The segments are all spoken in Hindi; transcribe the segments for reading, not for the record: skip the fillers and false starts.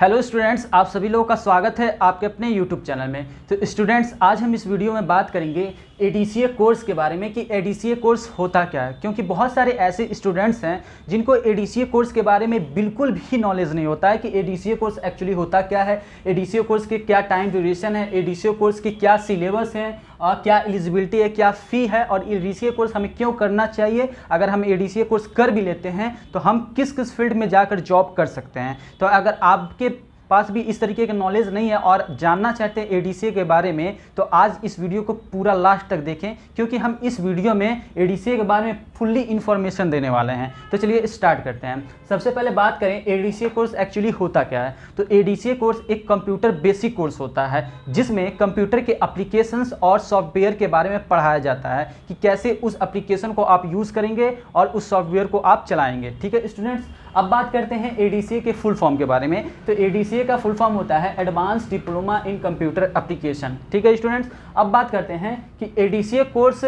हेलो स्टूडेंट्स, आप सभी लोगों का स्वागत है आपके अपने यूट्यूब चैनल में। तो स्टूडेंट्स, आज हम इस वीडियो में बात करेंगे एडीसीए कोर्स के बारे में कि एडीसीए कोर्स होता क्या है। क्योंकि बहुत सारे ऐसे स्टूडेंट्स हैं जिनको एडीसीए कोर्स के बारे में बिल्कुल भी नॉलेज नहीं होता है कि एडीसीए कोर्स एक्चुअली होता क्या है, एडीसीए कोर्स के क्या टाइम ड्यूरेशन है, एडीसीए कोर्स की क्या सिलेबस है और क्या एलिजिबिलिटी है, क्या फ़ी है और एडीसीए कोर्स हमें क्यों करना चाहिए। अगर हम एडीसीए कोर्स कर भी लेते हैं तो हम किस किस फील्ड में जाकर जॉब कर सकते हैं। तो अगर आपके पास भी इस तरीके का नॉलेज नहीं है और जानना चाहते हैं एडीसीए के बारे में, तो आज इस वीडियो को पूरा लास्ट तक देखें, क्योंकि हम इस वीडियो में एडीसीए के बारे में फुल्ली इन्फॉर्मेशन देने वाले हैं। तो चलिए स्टार्ट करते हैं। सबसे पहले बात करें एडीसीए कोर्स एक्चुअली होता क्या है। तो एडीसीए कोर्स एक कंप्यूटर बेसिक कोर्स होता है जिसमें कंप्यूटर के एप्लीकेशंस और सॉफ्टवेयर के बारे में पढ़ाया जाता है कि कैसे उस एप्लीकेशन को आप यूज़ करेंगे और उस सॉफ्टवेयर को आप चलाएंगे। ठीक है स्टूडेंट्स, अब बात करते हैं एडीसीए के फुल फॉर्म के बारे में। तो एडीसीए का फुल फॉर्म होता है advance diploma in computer application. ठीक है स्टूडेंट्स, अब बात करते हैं कि एडीसीए कोर्स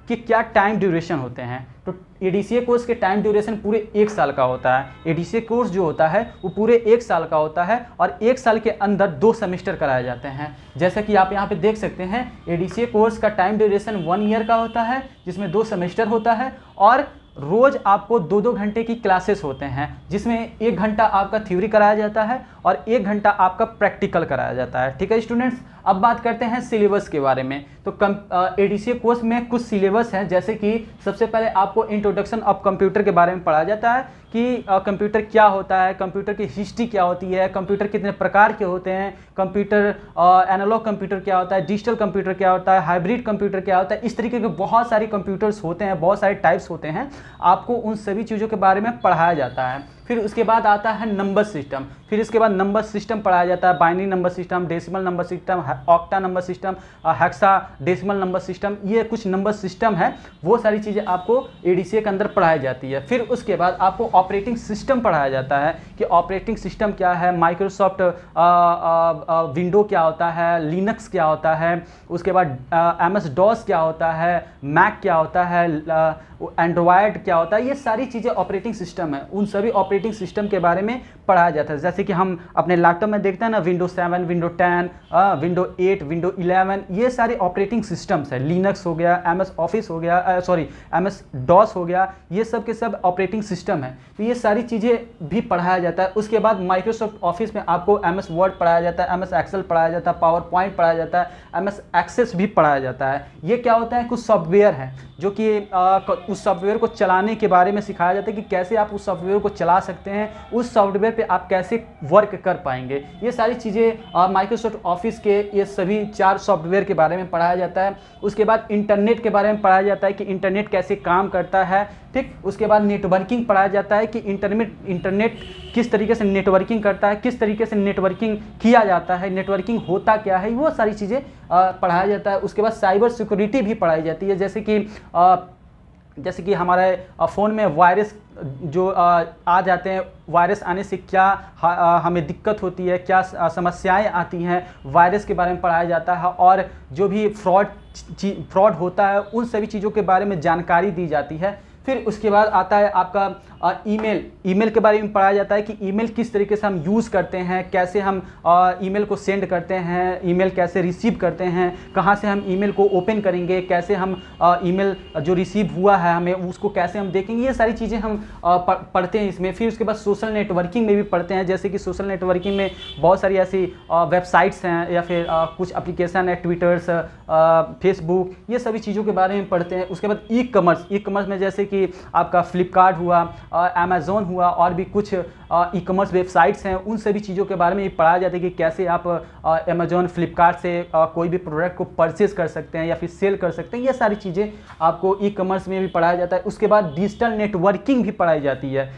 के क्या टाइम ड्यूरेशन होते हैं। तो एडीसीए कोर्स के टाइम ड्यूरेशन पूरे 1 साल का होता है। एडीसीए कोर्स जो होता है वो पूरे 1 साल का होता है और 1 साल के अंदर 2 सेमेस्टर कराए जाते हैं। जैसा कि आप यहाँ पे देख सकते हैं, एडीसीए कोर्स का टाइम ड्यूरेशन 1 ईयर का होता है जिसमें 2 सेमेस्टर होता है और रोज़ आपको 2-2 घंटे की क्लासेस होते हैं जिसमें 1 घंटा आपका थ्योरी कराया जाता है और 1 घंटा आपका प्रैक्टिकल कराया जाता है। ठीक है स्टूडेंट्स, अब बात करते हैं सिलेबस के बारे में। तो एडीसीए कोर्स में कुछ सिलेबस हैं, जैसे कि सबसे पहले आपको इंट्रोडक्शन ऑफ कंप्यूटर के बारे में पढ़ाया जाता है कि कंप्यूटर क्या होता है, कंप्यूटर की हिस्ट्री क्या होती है, कंप्यूटर कितने प्रकार के होते हैं, कंप्यूटर एनालॉग कंप्यूटर क्या होता है, डिजिटल कंप्यूटर क्या होता है, हाइब्रिड कंप्यूटर क्या होता है। इस तरीके के बहुत सारे कंप्यूटर्स होते हैं, बहुत सारे टाइप्स होते हैं। आपको उन सभी चीज़ों के बारे में पढ़ाया जाता है। फिर उसके बाद आता है नंबर सिस्टम। फिर इसके बाद नंबर सिस्टम पढ़ाया जाता है, binary number system, decimal number system, octa number system, hexa decimal number system. ये कुछ नंबर सिस्टम है, वो सारी चीज़ें आपको एडीसीए के अंदर पढ़ाई जाती है। फिर उसके बाद आपको ऑपरेटिंग सिस्टम पढ़ाया जाता है कि ऑपरेटिंग सिस्टम क्या है, माइक्रोसॉफ्ट विंडो क्या होता है, लिनक्स क्या होता है, उसके बाद MS DOS क्या होता है, मैक क्या होता है, एंड्रॉयड क्या होता है। ये सारी चीज़ें ऑपरेटिंग सिस्टम है, उन सभी ऑपरेटिंग सिस्टम के बारे में पढ़ाया जाता है। जैसे कि हम अपने लैपटॉप में देखते हैं ना, विंडो 7, विंडो 10, विंडो 8, विंडो 11, ये सारे ऑपरेटिंग सिस्टम्स है। लिनक्स हो गया, MS ऑफिस हो गया, MS DOS हो गया, ये सब के सब ऑपरेटिंग सिस्टम है। तो ये सारी चीज़ें भी पढ़ाया जाता है। उसके बाद माइक्रोसॉफ्ट ऑफिस में आपको MS वर्ड पढ़ाया जाता है, MS एक्सेल पढ़ाया जाता है, पावर पॉइंट पढ़ाया जाता है, MS एक्सेस भी पढ़ाया जाता है। ये क्या होता है, कुछ सॉफ्टवेयर है जो कि उस सॉफ्टवेयर को चलाने के बारे में सिखाया जाता है कि कैसे आप उस सॉफ्टवेयर को चला सकते हैं, उस सॉफ्टवेयर पे आप कैसे वर्क कर पाएंगे। ये सारी चीज़ें माइक्रोसॉफ्ट ऑफिस के ये सभी 4 सॉफ्टवेयर के बारे में पढ़ाया जाता है। उसके बाद इंटरनेट के बारे में पढ़ाया जाता है कि इंटरनेट कैसे काम करता है। ठीक, उसके बाद नेटवर्किंग पढ़ाया जाता है कि इंटरनेट किस तरीके से नेटवर्किंग करता है, किस तरीके से नेटवर्किंग किया जाता है, नेटवर्किंग होता क्या है, वो सारी चीज़ें पढ़ाया जाता है। उसके बाद साइबर सिक्योरिटी भी पढ़ाई जाती है, जैसे कि हमारे फ़ोन में वायरस जो आ जाते हैं, वायरस आने से क्या हमें दिक्कत होती है, क्या समस्याएं आती हैं, वायरस के बारे में पढ़ाया जाता है। और जो भी फ्रॉड होता है, उन सभी चीज़ों के बारे में जानकारी दी जाती है। फिर उसके बाद आता है आपका ईमेल के बारे में पढ़ाया जाता है कि ईमेल किस तरीके से हम यूज़ करते हैं, कैसे हम ईमेल को सेंड करते हैं, ईमेल कैसे रिसीव करते हैं, कहाँ से हम ईमेल को ओपन करेंगे, कैसे हम ईमेल जो रिसीव हुआ है हमें उसको कैसे हम देखेंगे। ये सारी चीज़ें हम पढ़ते हैं इसमें। फिर उसके बाद सोशल नेटवर्किंग में भी पढ़ते हैं, जैसे कि सोशल नेटवर्किंग में बहुत सारी ऐसी वेबसाइट्स हैं या फिर कुछ एप्लीकेशन है, ट्विटर्स, फेसबुक, ये सभी चीज़ों के बारे में पढ़ते हैं। उसके बाद ई कॉमर्स में जैसे कि आपका फ्लिपकार्ट हुआ, अमेज़ॉन हुआ और भी कुछ ई कॉमर्स वेबसाइट्स हैं, उन सभी चीज़ों के बारे में ये पढ़ाया जाता है कि कैसे आप अमेज़ॉन, फ्लिपकार्ट से कोई भी प्रोडक्ट को परचेज कर सकते हैं या फिर सेल कर सकते हैं। ये सारी चीज़ें आपको ई कॉमर्स में भी पढ़ाया जाता है। उसके बाद डिजिटल नेटवर्किंग भी पढ़ाई जाती है,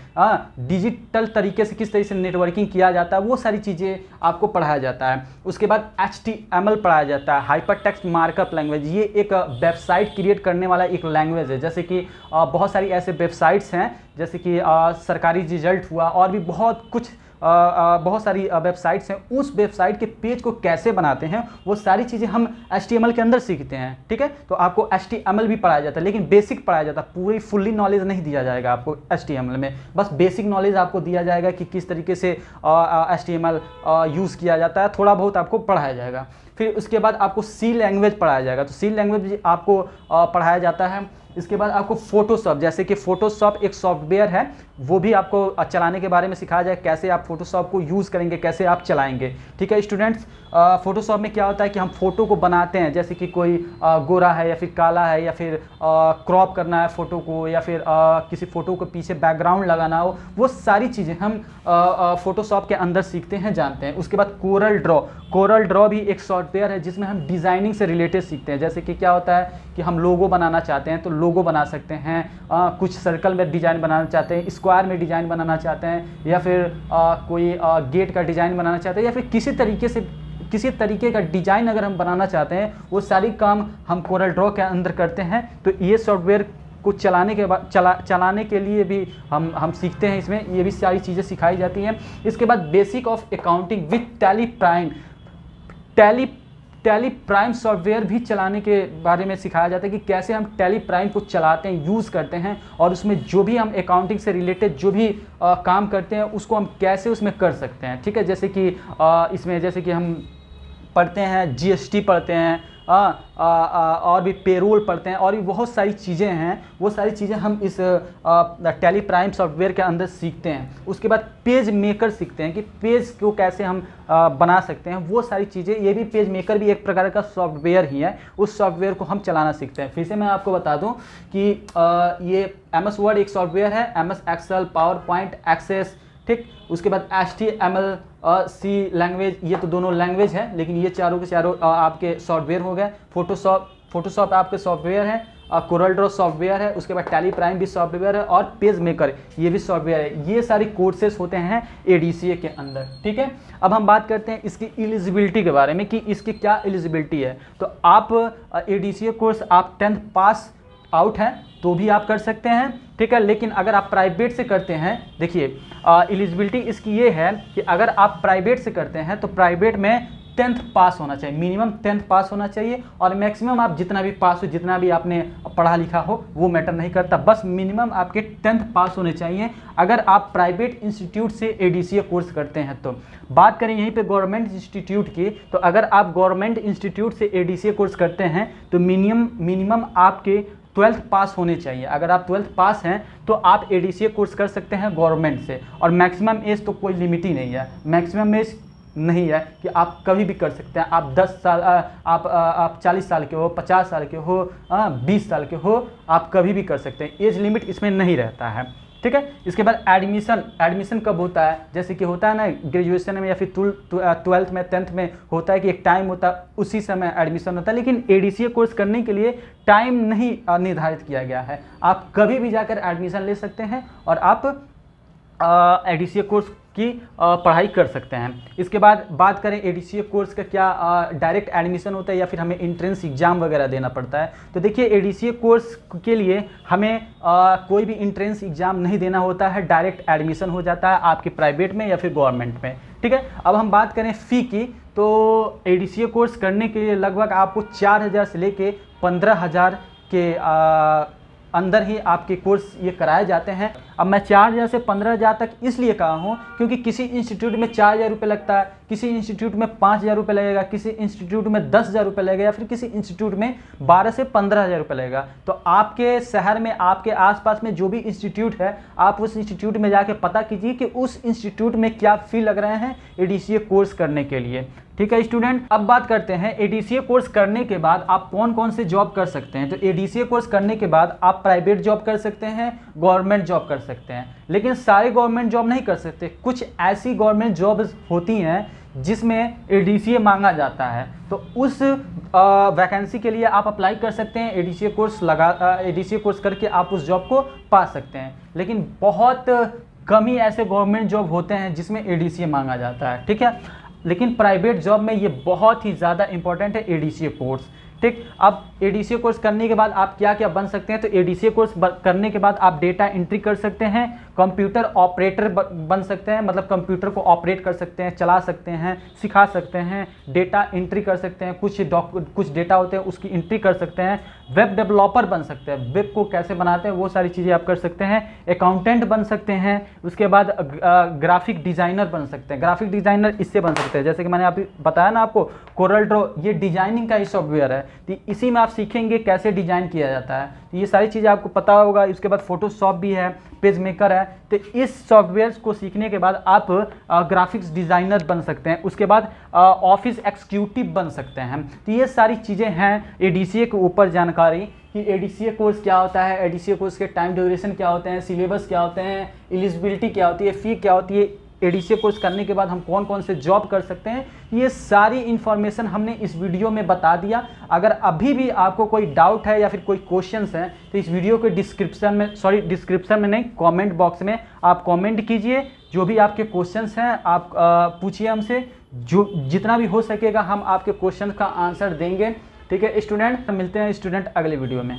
डिजिटल तरीके से किस तरीके से नेटवर्किंग किया जाता है, वो सारी चीज़ें आपको पढ़ाया जाता है। उसके बाद HTML पढ़ाया जाता है, हाइपर टेक्स्ट मार्कअप लैंग्वेज। ये एक वेबसाइट क्रिएट करने वाला एक लैंग्वेज है। जैसे कि बहुत सारी ऐसे वेबसाइट्स हैं, जैसे कि सरकारी रिजल्ट हुआ और भी बहुत कुछ बहुत सारी वेबसाइट्स हैं, उस वेबसाइट के पेज को कैसे बनाते हैं वो सारी चीज़ें हम HTML के अंदर सीखते हैं। ठीक है, तो आपको HTML भी पढ़ाया जाता है, लेकिन बेसिक पढ़ाया जाता है, पूरी फुल्ली नॉलेज नहीं दिया जाएगा आपको HTML में, बस बेसिक नॉलेज आपको दिया जाएगा कि किस तरीके से HTML यूज़ किया जाता है, थोड़ा बहुत आपको पढ़ाया जाएगा। फिर उसके बाद आपको C लैंग्वेज पढ़ाया जाएगा, तो C लैंग्वेज आपको पढ़ाया जाता है। इसके बाद आपको फोटोशॉप, जैसे कि फोटोशॉप एक सॉफ्टवेयर है, वो भी आपको चलाने के बारे में सिखाया जाए, कैसे आप फोटोशॉप को यूज़ करेंगे, कैसे आप चलाएंगे। ठीक है स्टूडेंट्स, फोटोशॉप में क्या होता है कि हम फोटो को बनाते हैं, जैसे कि कोई गोरा है या फिर काला है, या फिर क्रॉप करना है फ़ोटो को, या फिर किसी फ़ोटो को पीछे बैकग्राउंड लगाना हो, वो सारी चीज़ें हम फोटोशॉप के अंदर सीखते हैं, जानते हैं। उसके बाद कोरल ड्रॉ भी एक सॉफ्टवेयर है जिसमें हम डिज़ाइनिंग से रिलेटेड सीखते हैं। जैसे कि क्या होता है कि हम लोगो बनाना चाहते हैं तो लोगो बना सकते हैं, कुछ सर्कल में डिज़ाइन बनाना चाहते हैं, स्क्वायर में डिज़ाइन बनाना चाहते हैं, या फिर कोई गेट का डिज़ाइन बनाना चाहते हैं, या फिर किसी तरीके का डिज़ाइन अगर हम बनाना चाहते हैं, वो सारी काम हम कोरल ड्रॉ के अंदर करते हैं। तो ये सॉफ्टवेयर को चलाने के बाद चलाने के लिए भी हम सीखते हैं, इसमें ये भी सारी चीज़ें सिखाई जाती हैं। इसके बाद basic of accounting with tally prime software भी चलाने के बारे में सिखाया जाता है कि कैसे हम टैली प्राइम को चलाते हैं, यूज़ करते हैं, और उसमें जो भी हम अकाउंटिंग से रिलेटेड जो भी काम करते हैं उसको हम कैसे उसमें कर सकते हैं। ठीक है, जैसे कि इसमें जैसे कि हम पढ़ते हैं GST पढ़ते हैं, और भी पेरोल पढ़ते हैं, और भी बहुत सारी चीज़ें हैं, वो सारी चीज़ें हम इस टैली प्राइम सॉफ्टवेयर के अंदर सीखते हैं। उसके बाद पेज मेकर सीखते हैं कि पेज को कैसे हम बना सकते हैं, वो सारी चीज़ें। ये भी पेज मेकर भी एक प्रकार का सॉफ्टवेयर ही है, उस सॉफ्टवेयर को हम चलाना सीखते हैं। फिर से मैं आपको बता दूं कि ये MS वर्ड एक सॉफ्टवेयर है, MS एक्सेल, पावरपॉइंट, एक्सेस, ठीक। उसके बाद HTML C लैंग्वेज, ये तो दोनों लैंग्वेज है, लेकिन ये चारों के चारों आपके सॉफ्टवेयर हो गए। फोटोशॉप आपके सॉफ्टवेयर है, कोरल ड्रॉ सॉफ्टवेयर है, उसके बाद टैली प्राइम भी सॉफ्टवेयर है, और पेज मेकर ये भी सॉफ्टवेयर है। ये सारी कोर्सेस होते हैं ADCA के अंदर। ठीक है, अब हम बात करते हैं इसकी एलिजिबिलिटी के बारे में कि इसकी क्या एलिजिबिलिटी है। तो आप ADCA कोर्स आप 10th पास आउट हैं तो भी आप कर सकते हैं। ठीक है, लेकिन अगर आप प्राइवेट से करते हैं, देखिए एलिजिबिलिटी इसकी ये है कि अगर आप प्राइवेट से करते हैं तो प्राइवेट में 10th पास होना चाहिए, मिनिमम 10th पास होना चाहिए, और मैक्सिमम आप जितना भी पास हो, जितना भी आपने पढ़ा लिखा हो वो मैटर नहीं करता, बस मिनिमम आपके 10th पास होने चाहिए अगर आप प्राइवेट इंस्टीट्यूट से ADCA कोर्स करते हैं। तो बात करें यहीं पे गवर्नमेंट इंस्टीट्यूट की, तो अगर आप गवर्नमेंट इंस्टीट्यूट से ADCA कोर्स करते हैं तो मिनिमम आपके 12th पास होने चाहिए। अगर आप 12th पास हैं तो आप ADCA कोर्स कर सकते हैं गवर्नमेंट से, और मैक्सिमम एज तो कोई लिमिट ही नहीं है, मैक्सिमम एज नहीं है कि आप कभी भी कर सकते हैं। आप 10 साल आप 40 साल के हो, 50 साल के हो, 20 साल के हो, आप कभी भी कर सकते हैं, एज लिमिट इसमें नहीं रहता है। ठीक है, इसके बाद एडमिशन कब होता है, जैसे कि होता है ना ग्रेजुएशन में या फिर 12th में 10th में होता है कि एक टाइम होता है, उसी समय एडमिशन होता है, लेकिन ADCA कोर्स करने के लिए टाइम नहीं निर्धारित किया गया है, आप कभी भी जाकर एडमिशन ले सकते हैं और आप ADCA कोर्स की पढ़ाई कर सकते हैं। इसके बाद बात करें ADCA कोर्स का क्या डायरेक्ट एडमिशन होता है या फिर हमें एंट्रेंस एग्जाम वगैरह देना पड़ता है। तो देखिए ADCA कोर्स के लिए हमें कोई भी एंट्रेंस एग्जाम नहीं देना होता है, डायरेक्ट एडमिशन हो जाता है आपके प्राइवेट में या फिर गवर्नमेंट में। ठीक है, अब हम बात करें फ़ी की, तो ADCA कोर्स करने के लिए लगभग आपको 4,000 से लेके 15,000 के अंदर ही आपके कोर्स ये कराए जाते हैं। अब मैं 4,000 से 15,000 तक इसलिए कहा हूँ क्योंकि किसी इंस्टीट्यूट में 4,000 रुपये लगता है, किसी इंस्टीट्यूट में 5,000 रुपये लगेगा, किसी इंस्टीट्यूट में 10,000 रुपये लगेगा, या फिर किसी इंस्टीट्यूट में 12 से 15,000 रुपये लगेगा। तो आपके शहर में, आपके आसपास में जो भी इंस्टीट्यूट है, आप उस इंस्टीट्यूट में जाके पता कीजिए कि उस इंस्टीट्यूट में क्या फ़ी लग रहे हैं ADCA कोर्स करने के लिए। ठीक है स्टूडेंट, अब बात करते हैं ADCA कोर्स करने के बाद आप कौन कौन से जॉब कर सकते हैं। तो ADCA कोर्स करने के बाद आप प्राइवेट जॉब कर सकते हैं, गवर्नमेंट जॉब कर सकते हैं, लेकिन सारे गवर्नमेंट जॉब नहीं कर सकते। कुछ ऐसी गवर्नमेंट जॉब्स होती हैं जिसमें ADCA मांगा जाता है, तो उस वैकेंसी के लिए आप अप्लाई कर सकते हैं। ADCA कोर्स करके आप उस जॉब को पा सकते हैं, लेकिन बहुत कम ही ऐसे गवर्नमेंट जॉब होते हैं जिसमें ADCA मांगा जाता है। ठीक है, लेकिन प्राइवेट जॉब में ये बहुत ही ज़्यादा इंपॉर्टेंट है ADCA कोर्स। ठीक, अब ADCA कोर्स करने के बाद आप क्या क्या बन सकते हैं। तो ADCA कोर्स करने के बाद आप डेटा एंट्री कर सकते हैं, कंप्यूटर ऑपरेटर बन सकते हैं, मतलब कंप्यूटर को ऑपरेट कर सकते हैं, चला सकते हैं, सिखा सकते हैं, डेटा एंट्री कर सकते हैं, कुछ डेटा होते हैं उसकी एंट्री कर सकते हैं, वेब डेवलपर बन सकते हैं, वेब को कैसे बनाते हैं वो सारी चीज़ें आप कर सकते हैं, अकाउंटेंट बन सकते हैं, उसके बाद ग्राफिक डिज़ाइनर बन सकते हैं। ग्राफिक डिज़ाइनर इससे बन सकते हैं, जैसे कि मैंने अभी बताया ना आपको, कोरल ड्रॉ ये डिजाइनिंग का ही सॉफ्टवेयर है, तो इसी में आप सीखेंगे कैसे डिजाइन किया जाता है, तो ये सारी चीज़ें आपको पता होगा। उसके बाद फोटोशॉप भी है, पेज मेकर है, तो इस सॉफ्टवेयर को सीखने के बाद आप ग्राफिक्स डिज़ाइनर बन सकते हैं, उसके बाद ऑफिस एक्जीक्यूटिव बन सकते हैं। तो ये सारी चीज़ें हैं एडीसीए के ऊपर जानकारी कि एडीसीए कोर्स क्या होता है, एडीसीए कोर्स के टाइम ड्यूरेशन क्या होते हैं, सिलेबस क्या होते हैं, एलिजिबिलिटी क्या होती है, फ़ी क्या होती है, एडीसीए कोर्स करने के बाद हम कौन कौन से जॉब कर सकते हैं, ये सारी इन्फॉर्मेशन हमने इस वीडियो में बता दिया। अगर अभी भी आपको कोई डाउट है या फिर कोई क्वेश्चंस हैं तो इस वीडियो के डिस्क्रिप्शन में नहीं, कमेंट बॉक्स में आप कमेंट कीजिए, जो भी आपके क्वेश्चंस हैं आप पूछिए हमसे, जो जितना भी हो सकेगा हम आपके क्वेश्चन का आंसर देंगे। ठीक है स्टूडेंट, मिलते हैं स्टूडेंट अगले वीडियो में।